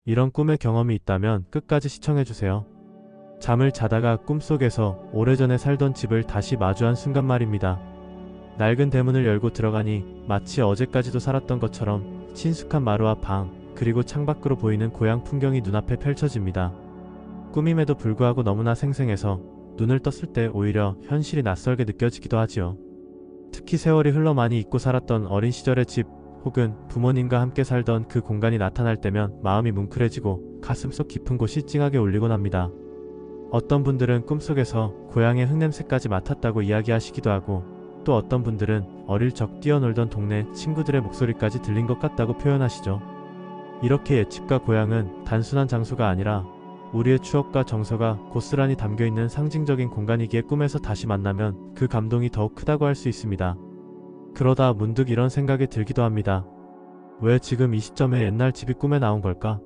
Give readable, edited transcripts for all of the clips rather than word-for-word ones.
이런 꿈의 경험이 있다면 끝까지 시청해주세요. 잠을 자다가 꿈속에서 오래전에 살던 집을 다시 마주한 순간 말입니다. 낡은 대문을 열고 들어가니 마치 어제까지도 살았던 것처럼 친숙한 마루와 방, 그리고 창밖으로 보이는 고향 풍경이 눈앞에 펼쳐집니다. 꿈임에도 불구하고 너무나 생생해서 눈을 떴을 때 오히려 현실이 낯설게 느껴지기도 하지요. 특히 세월이 흘러 많이 잊고 살았던 어린 시절의 집 혹은 부모님과 함께 살던 그 공간이 나타날 때면 마음이 뭉클해지고 가슴속 깊은 곳이 찡하게 울리곤 합니다. 어떤 분들은 꿈속에서 고향의 흙냄새까지 맡았다고 이야기하시기도 하고, 또 어떤 분들은 어릴 적 뛰어놀던 동네 친구들의 목소리까지 들린 것 같다고 표현하시죠. 이렇게 옛집과 고향은 단순한 장소가 아니라 우리의 추억과 정서가 고스란히 담겨있는 상징적인 공간이기에 꿈에서 다시 만나면 그 감동이 더욱 크다고 할 수 있습니다. 그러다 문득 이런 생각이 들기도 합니다. 왜 지금 이 시점에 옛날 집이 꿈에 나온 걸까?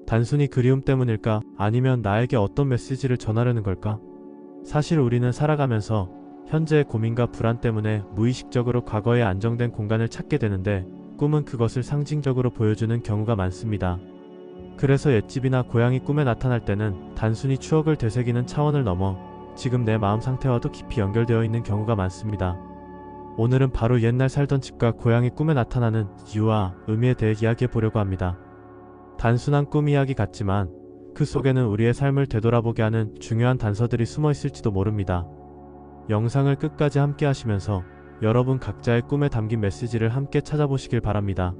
단순히 그리움 때문일까? 아니면 나에게 어떤 메시지를 전하려는 걸까? 사실 우리는 살아가면서 현재의 고민과 불안 때문에 무의식적으로 과거에 안정된 공간을 찾게 되는데, 꿈은 그것을 상징적으로 보여주는 경우가 많습니다. 그래서 옛집이나 고향이 꿈에 나타날 때는 단순히 추억을 되새기는 차원을 넘어 지금 내 마음 상태와도 깊이 연결되어 있는 경우가 많습니다. 오늘은 바로 옛날 살던 집과 고향이 꿈에 나타나는 이유와 의미에 대해 이야기해 보려고 합니다. 단순한 꿈 이야기 같지만 그 속에는 우리의 삶을 되돌아보게 하는 중요한 단서들이 숨어 있을지도 모릅니다. 영상을 끝까지 함께 하시면서 여러분 각자의 꿈에 담긴 메시지를 함께 찾아보시길 바랍니다.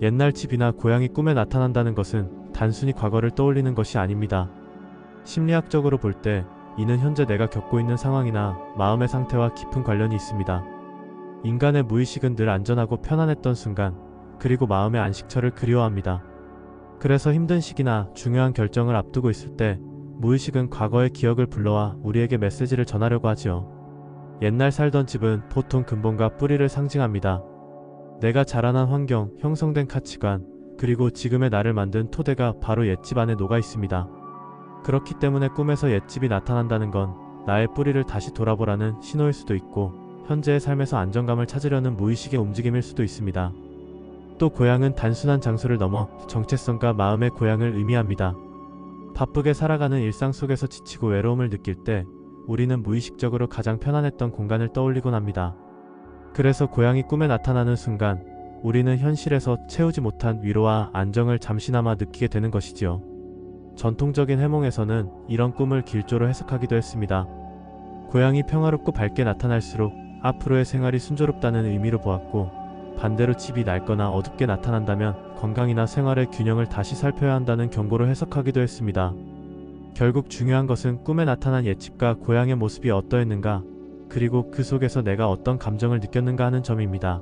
옛날 집이나 고향이 꿈에 나타난다는 것은 단순히 과거를 떠올리는 것이 아닙니다. 심리학적으로 볼 때 이는 현재 내가 겪고 있는 상황이나 마음의 상태와 깊은 관련이 있습니다. 인간의 무의식은 늘 안전하고 편안했던 순간, 그리고 마음의 안식처를 그리워합니다. 그래서 힘든 시기나 중요한 결정을 앞두고 있을 때 무의식은 과거의 기억을 불러와 우리에게 메시지를 전하려고 하지요. 옛날 살던 집은 보통 근본과 뿌리를 상징합니다. 내가 자라난 환경, 형성된 가치관, 그리고 지금의 나를 만든 토대가 바로 옛집 안에 녹아 있습니다. 그렇기 때문에 꿈에서 옛집이 나타난다는 건 나의 뿌리를 다시 돌아보라는 신호일 수도 있고, 현재의 삶에서 안정감을 찾으려는 무의식의 움직임일 수도 있습니다. 또 고향은 단순한 장소를 넘어 정체성과 마음의 고향을 의미합니다. 바쁘게 살아가는 일상 속에서 지치고 외로움을 느낄 때 우리는 무의식적으로 가장 편안했던 공간을 떠올리곤 합니다. 그래서 고향이 꿈에 나타나는 순간 우리는 현실에서 채우지 못한 위로와 안정을 잠시나마 느끼게 되는 것이지요. 전통적인 해몽에서는 이런 꿈을 길조로 해석하기도 했습니다. 고향이 평화롭고 밝게 나타날수록 앞으로의 생활이 순조롭다는 의미로 보았고, 반대로 집이 낡거나 어둡게 나타난다면 건강이나 생활의 균형을 다시 살펴야 한다는 경고를 해석하기도 했습니다. 결국 중요한 것은 꿈에 나타난 옛집과 고향의 모습이 어떠했는가, 그리고 그 속에서 내가 어떤 감정을 느꼈는가 하는 점입니다.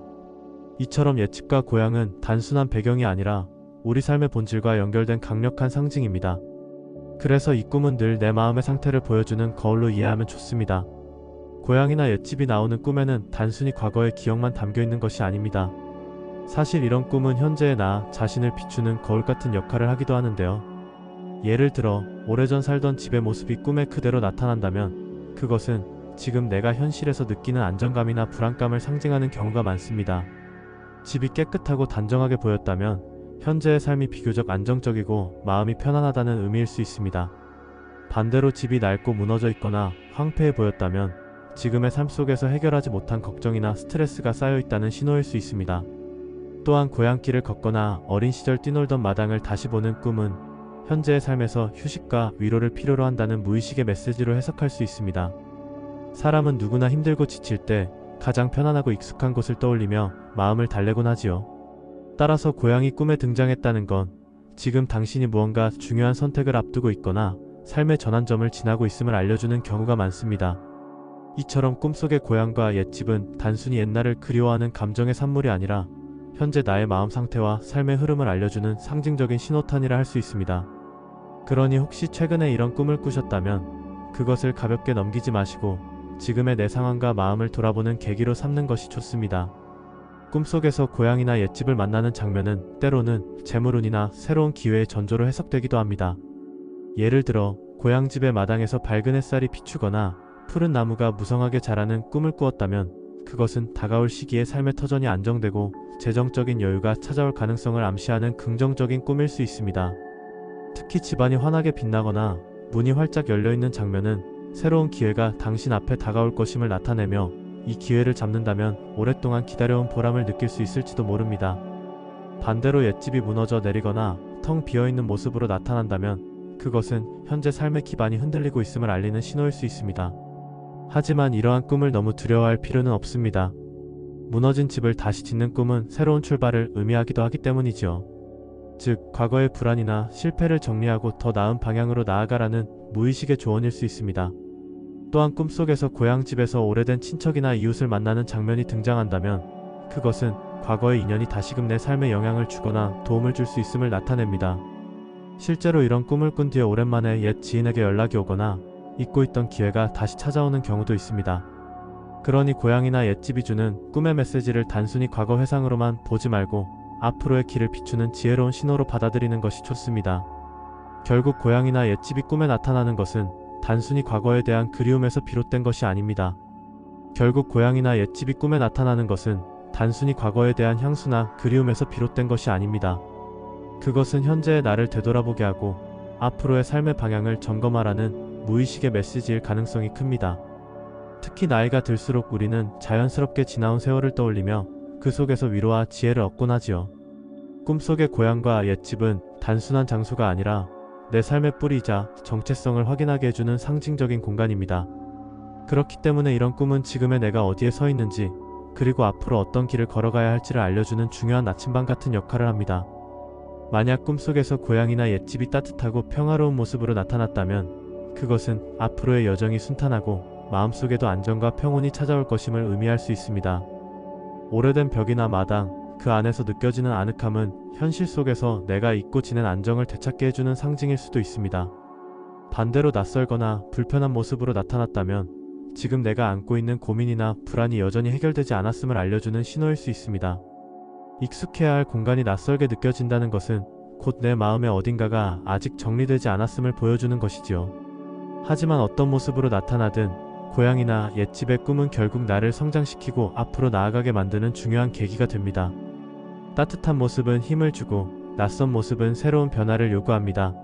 이처럼 옛집과 고향은 단순한 배경이 아니라 우리 삶의 본질과 연결된 강력한 상징입니다. 그래서 이 꿈은 늘 내 마음의 상태를 보여주는 거울로 이해하면 좋습니다. 고향이나 옛집이 나오는 꿈에는 단순히 과거의 기억만 담겨있는 것이 아닙니다. 사실 이런 꿈은 현재의 나 자신을 비추는 거울 같은 역할을 하기도 하는데요. 예를 들어 오래전 살던 집의 모습이 꿈에 그대로 나타난다면 그것은 지금 내가 현실에서 느끼는 안정감이나 불안감을 상징하는 경우가 많습니다. 집이 깨끗하고 단정하게 보였다면 현재의 삶이 비교적 안정적이고 마음이 편안하다는 의미일 수 있습니다. 반대로 집이 낡고 무너져 있거나 황폐해 보였다면 지금의 삶 속에서 해결하지 못한 걱정이나 스트레스가 쌓여 있다는 신호일 수 있습니다. 또한 고향길을 걷거나 어린 시절 뛰놀던 마당을 다시 보는 꿈은 현재의 삶에서 휴식과 위로를 필요로 한다는 무의식의 메시지로 해석할 수 있습니다. 사람은 누구나 힘들고 지칠 때 가장 편안하고 익숙한 곳을 떠올리며 마음을 달래곤 하지요. 따라서 고향이 꿈에 등장했다는 건 지금 당신이 무언가 중요한 선택을 앞두고 있거나 삶의 전환점을 지나고 있음을 알려주는 경우가 많습니다. 이처럼 꿈속의 고향과 옛집은 단순히 옛날을 그리워하는 감정의 산물이 아니라 현재 나의 마음 상태와 삶의 흐름을 알려주는 상징적인 신호탄이라 할 수 있습니다. 그러니 혹시 최근에 이런 꿈을 꾸셨다면 그것을 가볍게 넘기지 마시고 지금의 내 상황과 마음을 돌아보는 계기로 삼는 것이 좋습니다. 꿈속에서 고향이나 옛집을 만나는 장면은 때로는 재물운이나 새로운 기회의 전조로 해석되기도 합니다. 예를 들어 고향집의 마당에서 밝은 햇살이 비추거나 푸른 나무가 무성하게 자라는 꿈을 꾸었다면 그것은 다가올 시기에 삶의 터전이 안정되고 재정적인 여유가 찾아올 가능성을 암시하는 긍정적인 꿈일 수 있습니다. 특히 집안이 환하게 빛나거나 문이 활짝 열려있는 장면은 새로운 기회가 당신 앞에 다가올 것임을 나타내며 이 기회를 잡는다면 오랫동안 기다려온 보람을 느낄 수 있을지도 모릅니다. 반대로 옛집이 무너져 내리거나 텅 비어있는 모습으로 나타난다면 그것은 현재 삶의 기반이 흔들리고 있음을 알리는 신호일 수 있습니다. 하지만 이러한 꿈을 너무 두려워할 필요는 없습니다. 무너진 집을 다시 짓는 꿈은 새로운 출발을 의미하기도 하기 때문이지요. 즉, 과거의 불안이나 실패를 정리하고 더 나은 방향으로 나아가라는 무의식의 조언일 수 있습니다. 또한 꿈속에서 고향집에서 오래된 친척이나 이웃을 만나는 장면이 등장한다면 그것은 과거의 인연이 다시금 내 삶에 영향을 주거나 도움을 줄 수 있음을 나타냅니다. 실제로 이런 꿈을 꾼 뒤에 오랜만에 옛 지인에게 연락이 오거나 잊고 있던 기회가 다시 찾아오는 경우도 있습니다. 그러니 고향이나 옛집이 주는 꿈의 메시지를 단순히 과거 회상으로만 보지 말고 앞으로의 길을 비추는 지혜로운 신호로 받아들이는 것이 좋습니다. 결국 고향이나 옛집이 꿈에 나타나는 것은 단순히 과거에 대한 그리움에서 비롯된 것이 아닙니다. 결국 고향이나 옛집이 꿈에 나타나는 것은 단순히 과거에 대한 향수나 그리움에서 비롯된 것이 아닙니다. 그것은 현재의 나를 되돌아보게 하고 앞으로의 삶의 방향을 점검하라는 무의식의 메시지일 가능성이 큽니다. 특히 나이가 들수록 우리는 자연스럽게 지나온 세월을 떠올리며 그 속에서 위로와 지혜를 얻곤 하지요. 꿈속의 고향과 옛집은 단순한 장소가 아니라 내 삶의 뿌리이자 정체성을 확인하게 해주는 상징적인 공간입니다. 그렇기 때문에 이런 꿈은 지금의 내가 어디에 서 있는지 그리고 앞으로 어떤 길을 걸어가야 할지를 알려주는 중요한 나침반 같은 역할을 합니다. 만약 꿈속에서 고향이나 옛집이 따뜻하고 평화로운 모습으로 나타났다면 그것은 앞으로의 여정이 순탄하고 마음속에도 안정과 평온이 찾아올 것임을 의미할 수 있습니다. 오래된 벽이나 마당, 그 안에서 느껴지는 아늑함은 현실 속에서 내가 잊고 지낸 안정을 되찾게 해주는 상징일 수도 있습니다. 반대로 낯설거나 불편한 모습으로 나타났다면 지금 내가 안고 있는 고민이나 불안이 여전히 해결되지 않았음을 알려주는 신호일 수 있습니다. 익숙해야 할 공간이 낯설게 느껴진다는 것은 곧 내 마음의 어딘가가 아직 정리되지 않았음을 보여주는 것이지요. 하지만 어떤 모습으로 나타나든 고향이나 옛집의 꿈은 결국 나를 성장시키고 앞으로 나아가게 만드는 중요한 계기가 됩니다. 따뜻한 모습은 힘을 주고 낯선 모습은 새로운 변화를 요구합니다.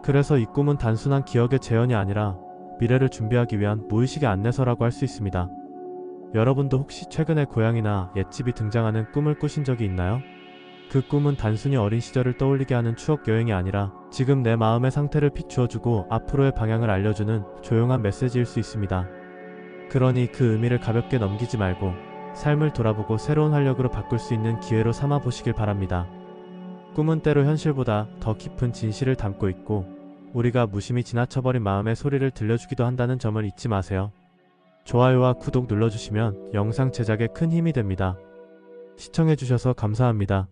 그래서 이 꿈은 단순한 기억의 재현이 아니라 미래를 준비하기 위한 무의식의 안내서라고 할 수 있습니다. 여러분도 혹시 최근에 고향이나 옛집이 등장하는 꿈을 꾸신 적이 있나요? 그 꿈은 단순히 어린 시절을 떠올리게 하는 추억 여행이 아니라 지금 내 마음의 상태를 비추어주고 앞으로의 방향을 알려주는 조용한 메시지일 수 있습니다. 그러니 그 의미를 가볍게 넘기지 말고 삶을 돌아보고 새로운 활력으로 바꿀 수 있는 기회로 삼아 보시길 바랍니다. 꿈은 때로 현실보다 더 깊은 진실을 담고 있고 우리가 무심히 지나쳐버린 마음의 소리를 들려주기도 한다는 점을 잊지 마세요. 좋아요와 구독 눌러주시면 영상 제작에 큰 힘이 됩니다. 시청해주셔서 감사합니다.